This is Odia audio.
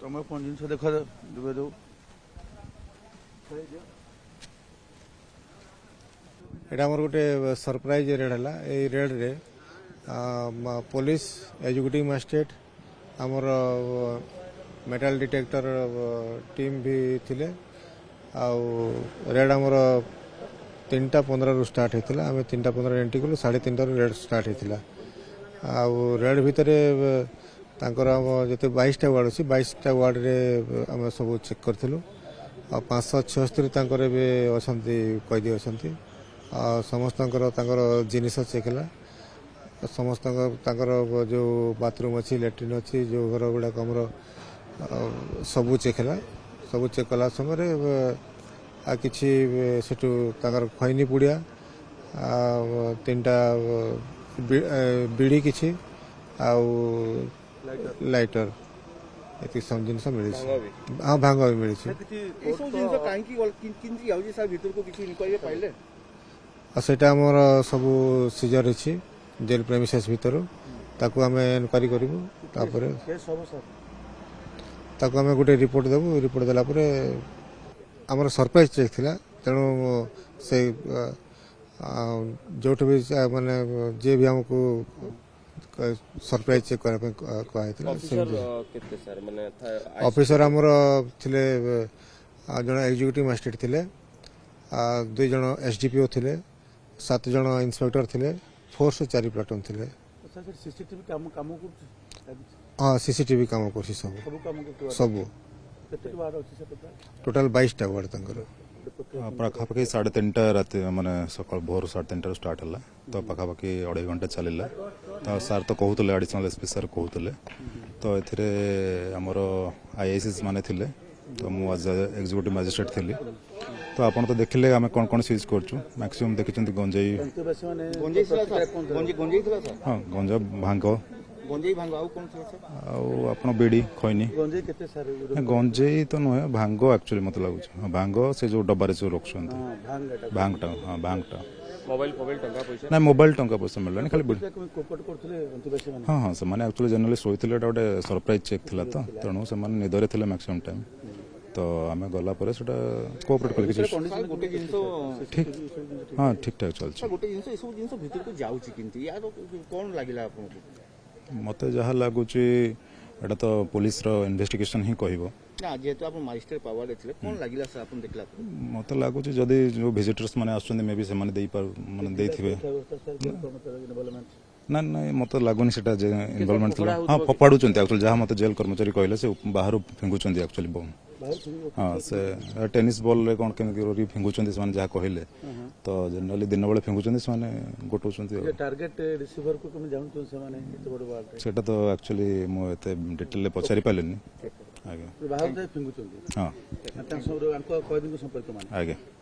ତମେ କଣ ଜିନିଷ ଦେଖ ଦେବେ ଯୋଉ এটা আমার গোটে ସରପ୍ରାଇଜ ରେଡ୍ ହେଲା। এই ରେଡ୍ରେ ପୋଲିସ ଏକ୍ଜିକ୍ୟୁଟିଭ ମାଜିଷ୍ଟ୍ରେଟ୍ ଆମର ମେଟାଲ ଡିଟେକ୍ଟର ଟିମ୍ ବି ଥିଲେ। ଆଉ ରେଡ୍ ଆମର 3:15ରୁ ଷ୍ଟାର୍ଟ ହେଇଥିଲା। ଆମେ 3:15 ଏଣ୍ଟ୍ରି କଲୁ, 3:30ରୁ ରେଡ୍ ଷ୍ଟାର୍ଟ ହେଇଥିଲା। ଆଉ ରେଡ୍ ଭିତରେ ତାଙ୍କର ଆମ ଯେତେ 22ଟା ୱାର୍ଡ ଅଛି 22ଟା ୱାର୍ଡରେ ଆମେ ସବୁ ଚେକ୍ କରିଥିଲୁ। ଆଉ 576 ତାଙ୍କର ଏବେ ଅଛନ୍ତି, କଏଦୀ ଅଛନ୍ତି। ଆଉ ସମସ୍ତଙ୍କର ତାଙ୍କର ଜିନିଷ ଚେକ୍ ହେଲା। ସମସ୍ତଙ୍କ ତାଙ୍କର ଯେଉଁ ବାଥରୁମ୍ ଅଛି, ଲାଟ୍ରିନ୍ ଅଛି, ଯେଉଁ ଘର ଗୁଡ଼ାକ ଆମର ସବୁ ଚେକ୍ ହେଲା। ସବୁ ଚେକ୍ କଲା ସମୟରେ ଆଉ କିଛି ସେଠୁ ତାଙ୍କର ଖଇନି ପୁଡ଼ିଆ ଆଉ 3ଟା ବିଡ଼ି କିଛି ଆଉ ଲାଇଟର ଏତିକି ସବୁ ଜିନିଷ ମିଳିଛି। ହଁ, ଭାଙ୍ଗ ବି ମିଳିଛି। ଆଉ ସେଇଟା ଆମର ସବୁ ସିଜର ହେଇଛି ଜେଲ୍ ପ୍ରେମିସେସ୍ ଭିତରୁ। ତାକୁ ଆମେ ଏନକ୍ୱାରି କରିବୁ। ତାପରେ ତାକୁ ଆମେ ଗୋଟେ ରିପୋର୍ଟ ଦେବୁ। ରିପୋର୍ଟ ଦେଲା ପରେ ଆମର ସରପ୍ରାଇଜ ଚେକ୍ ଥିଲା, ତେଣୁ ସେ ଯେଉଁଠି ବି ମାନେ ଯିଏ ବି ଆମକୁ ସରପ୍ରାଇଜ ଚେକ୍ କରିବା ପାଇଁ କୁହାଯାଇଥିଲା। ଅଫିସର ଆମର ଥିଲେ, ଜଣେ ଏକ୍ଜିକ୍ୟୁଟିଭ ମାଜିଷ୍ଟ୍ରେଟ୍ ଥିଲେ, 2 ଜଣ SDPO ଥିଲେ, 7 ଜଣ ଇନ୍ସପେକ୍ଟର ଥିଲେ, ଫୋର୍ସ 4 ପ୍ଲାଟୁନ୍ ଥିଲେ। ସିସିଟିଭି କାମ କରୁଛି। ହଁ, ସିସିଟିଭି କାମ କରୁଛି ସବୁ। ଟୋଟାଲ 22ଟା ୱାର୍ଡ ତାଙ୍କର। ପାଖାପାଖି 3:30 ରାତି ମାନେ ସକାଳ ଭୋର 3:30 ଷ୍ଟାର୍ଟ ହେଲା। ତ ପାଖାପାଖି 2.5 ଘଣ୍ଟା ଚାଲିଲା। ତ ସାର୍ ତ କହୁଥିଲେ, ଆଡ଼ିସନାଲ SP ସାର୍ କହୁଥିଲେ। ତ ଏଥିରେ ଆମର IACs ମାନେ ଥିଲେ। ତ ମୁଁ ଆଜ୍ ଏକ୍ଜିକ୍ୟୁଟିଭ ମାଜିଷ୍ଟ୍ରେଟ୍ ଥିଲି। ତ ଆପଣ ତ ଦେଖିଲେ ଆମେ କ'ଣ କ'ଣ ସିଜ୍ କରୁଛୁ। ମ୍ୟାକ୍ସିମମ୍ ଦେଖିଛନ୍ତି ଗଞ୍ଜେଇ, ହଁ ଗଞ୍ଜା, ଭାଙ୍ଗ, ଆଉ ଆପଣ ବିଡ଼ି, ଖଇନି। ଗଞ୍ଜେଇ ତ ନୁହେଁ, ଭାଙ୍ଗ ଆକ୍ଚୁଆଲି ମୋତେ ଲାଗୁଛି। ଭାଙ୍ଗ ସେ ଯେଉଁ ଡବାରେ ସବୁ ରଖୁଛନ୍ତି, ଭାଙ୍ଗଟା। ହଁ, ଭାଙ୍ଗଟା। ନାଇଁ, ମୋବାଇଲ ଟଙ୍କା ପଇସା ମିଳିଲାନି, ଖାଲି ହଁ ହଁ ସେମାନେ ଆକ୍ଚୁଆଲି ଜେନେରାଲି ଶୋଇଥିଲେ। ଏଇଟା ଗୋଟେ ସରପ୍ରାଇଜ ଚେକ୍ ଥିଲା, ତ ତେଣୁ ସେମାନେ ନିଦରେ ଥିଲେ ମ୍ୟାକ୍ସିମମ୍ ଟାଇମ୍। ତ ଆମେ ଗଲା ପରେ ସେଟା କୋଅପରେଟ୍ କଲେ କିଛି ଠିକ୍, ହଁ ଠିକ୍ ଠାକ୍ ଚାଲିଛି। ମୋତେ ଯାହା ଲାଗୁଛି ଏଇଟା ତ ପୋଲିସର ଇନଭେଷ୍ଟିଗେସନ୍ ହିଁ କହିବ। ମୋତେ ଲାଗୁଛି ଯଦି ଯେଉଁ ଭିଜିଟର୍ସ ମାନେ ଆସୁଛନ୍ତି ମେ ବି ସେମାନେ ଦେଇଥିବେ। ନା ନାଇଁ, ମୋତେ ଲାଗୁନି ସେଟା ଇନଭଲଭମେଣ୍ଟ ଥିଲା। ହଁ, ଫୋପାଡ଼ୁଛନ୍ତି ଆକ୍ଚୁଆଲି, ଯାହା ମୋତେ ଜେଲ୍ କର୍ମଚାରୀ କହିଲେ ସେ ବାହାରୁ ଫିଙ୍ଗୁଛନ୍ତି ଆକ୍ଚୁଆଲି ବମ୍। ହଁ, ସେ ଟେନିସ୍ ବଲ୍ରେ କ'ଣ କେମିତି ଫିଙ୍ଗୁଛନ୍ତି ସେମାନେ ଯାହା କହିଲେ। ତ ଜେନେରାଲି ଦିନବେଳେ ଫିଙ୍ଗୁଛନ୍ତି, ସେମାନେ ଗୋଟଉଛନ୍ତି। ସେଇଟା ତ ଆକ୍ଚୁଆଲି ମୁଁ ଏତେ ଡିଟେଲରେ ପଚାରି ପାରିଲିନି। ଆଜ୍ଞା, ହଁ, ଆଜ୍ଞା।